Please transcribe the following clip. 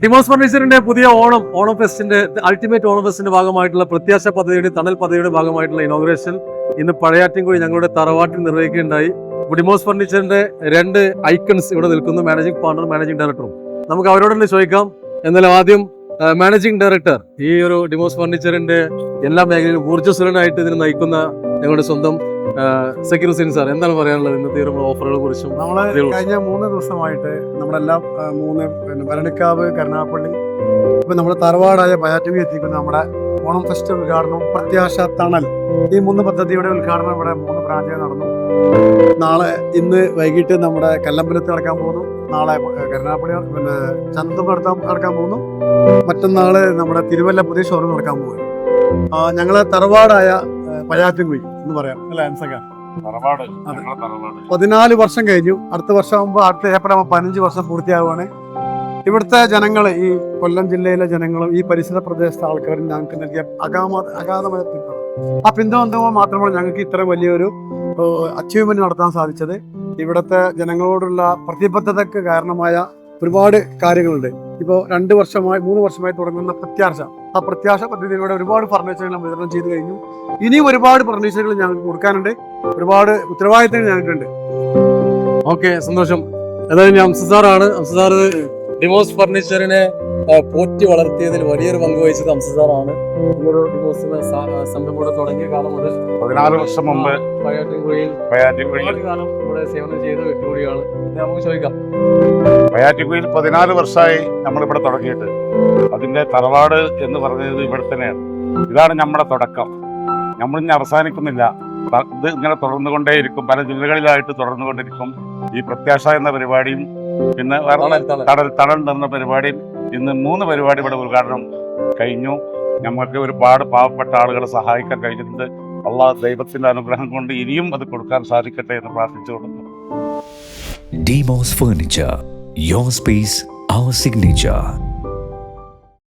ഡിമോസ് ഫർണിച്ചറിന്റെ പുതിയ ഓണം ഫെസ്റ്റിന്റെ അൾട്ടിമേറ്റ് ഓണം ഫെസ്റ്റിന്റെ ഭാഗമായിട്ടുള്ള പ്രത്യാശ പദ്ധതിയുടെ തണൽ പദ്ധതിയുടെ ഭാഗമായിട്ടുള്ള ഇനോഗ്രേഷൻ ഇന്ന് പഴയാറ്റിൻകുഴി ഞങ്ങളുടെ തറവാട്ടിൽ നിർവഹിക്കുകയുണ്ടായി. ഡിമോസ് ഫർണിച്ചറിന്റെ 2 ഐക്കൺസ് ഇവിടെ നിൽക്കുന്നു, മാനേജിംഗ് പാർട്ണർ, മാനേജിംഗ് ഡയറക്ടറും. നമുക്ക് അവരോട് തന്നെ ചോദിക്കാം. എന്നാലും ആദ്യം മാനേജിംഗ് ഡയറക്ടർ, ഈ ഒരു ഡിമോസ് ഫർണിച്ചറിന്റെ എല്ലാ മേഖലയിലും ഊർജ്ജസ്വലനായിട്ട് ഇതിനെ നയിക്കുന്ന ഞങ്ങളുടെ സ്വന്തം സക്കീർ ഹുസൈൻ സാർ, എന്താണ് പറയാനുള്ളത് ഇന്നത്തെ ഓഫറുകളെ കുറിച്ചും? നമ്മള് കഴിഞ്ഞ 3 ദിവസമായിട്ട് നമ്മളെല്ലാം 3 ഭരണിക്കാവ്, കരുനാഗപ്പള്ളി, ഇപ്പൊ നമ്മുടെ തറവാടായ പയാറ്റുവി എത്തിക്കുന്ന നമ്മുടെ ഓണം ഫെസ്റ്റ് ഉദ്ഘാടനവും പ്രത്യാശ തണൽ, ഈ 3 പദ്ധതിയുടെ ഉദ്ഘാടനം ഇവിടെ 3 ബ്രാഞ്ചിൽ നടന്നു. ഇന്ന് വൈകിട്ട് നമ്മുടെ കല്ലമ്പലത്ത് നടക്കാൻ പോകുന്നു, നാളെ കരുനാഗപ്പള്ളി നടക്കാൻ പോകുന്നു, മറ്റന്നാള് നമ്മുടെ തിരുവല്ല പുതിയ ഷോറൂം നടക്കാൻ പോകുന്നു. ഞങ്ങളെ തറവാടായ പയാറ്റുകുഴി എന്ന് പറയാം അല്ലെ അൻസക, 14 വർഷം കഴിഞ്ഞു. അടുത്ത വർഷം ആകുമ്പോൾ അടുത്ത ഏപ്രിൽ 15 വർഷം പൂർത്തിയാവുകയാണ്. ഇവിടുത്തെ ജനങ്ങൾ, ഈ കൊല്ലം ജില്ലയിലെ ജനങ്ങളും ഈ പരിസര പ്രദേശത്തെ ആൾക്കാരും ഞങ്ങൾക്ക് നൽകിയ അഗാധമായ പിന്തുണ, ആ പിന്തുണ മാത്രമാണ് ഞങ്ങൾക്ക് ഇത്ര വലിയൊരു അച്ചീവ്മെന്റ് നടത്താൻ സാധിച്ചത്. ഇവിടുത്തെ ജനങ്ങളോടുള്ള പ്രതിബദ്ധതയ്ക്ക് കാരണമായ ഒരുപാട് കാര്യങ്ങളുണ്ട്. ഇപ്പോൾ 3 വർഷമായി തുടങ്ങുന്ന ആ പ്രത്യാശ പദ്ധതിയിലൂടെ ഒരുപാട് ഫർണിച്ചറുകൾ നമ്മൾ വിതരണം ചെയ്തു കഴിഞ്ഞു. ഇനിയും ഒരുപാട് ഫർണിച്ചറുകൾ ഞങ്ങൾക്ക് കൊടുക്കാനുണ്ട്, ഒരുപാട് ഉത്തരവാദിത്തങ്ങൾ ഞങ്ങൾക്കുണ്ട്. ഓക്കെ, സന്തോഷം. ഏതായാലും അംസസാറാണ്. അംസസാർ ഡിമോസ് ഫർണിച്ചറിനെ പോറ്റി വളർത്തിയതിൽ വലിയൊരു പങ്ക് വഹിച്ചത് അംസസാറാണ്. ഈയൊരു ഡിമോസിന് സംരംഭം തുടങ്ങിയ കാലം മുതൽ 14 വർഷം മുമ്പ് പയാറ്റിൻകുഴിയിൽ കാലം ഇവിടെ സേവനം ചെയ്ത വ്യക്തി കൂടിയാണ്. നമുക്ക് ചോദിക്കാം, പയാറ്റിൻകുഴിയിൽ 14 വർഷമായി നമ്മളിവിടെ തുടങ്ങിയിട്ട്. അതിന്റെ തറവാട് എന്ന് പറഞ്ഞത് ഇവിടെ തന്നെയാണ്. ഇതാണ് നമ്മുടെ തുടക്കം. നമ്മളിനി അവസാനിക്കുന്നില്ല, ഇത് ഇങ്ങനെ തുടർന്നുകൊണ്ടേയിരിക്കും. പല ജില്ലകളിലായിട്ട് തുടർന്നുകൊണ്ടിരിക്കും. ഈ പ്രത്യാശ എന്ന പരിപാടിയും പിന്നെ തണൽ എന്ന പരിപാടിയും ഇന്ന് 3 പരിപാടി ഇവിടെ ഉദ്ഘാടനം കഴിഞ്ഞു. നമ്മൾക്ക് ഒരുപാട് പാവപ്പെട്ട ആളുകളെ സഹായിക്കാൻ കഴിഞ്ഞിട്ടുണ്ട്. അള്ളാഹ് ദൈവത്തിന്റെ അനുഗ്രഹം കൊണ്ട് ഇനിയും അത് കൊടുക്കാൻ സാധിക്കട്ടെ എന്ന് പ്രാർത്ഥിച്ചുകൊടുക്കുന്നു. Demos furniture, your space, our signature.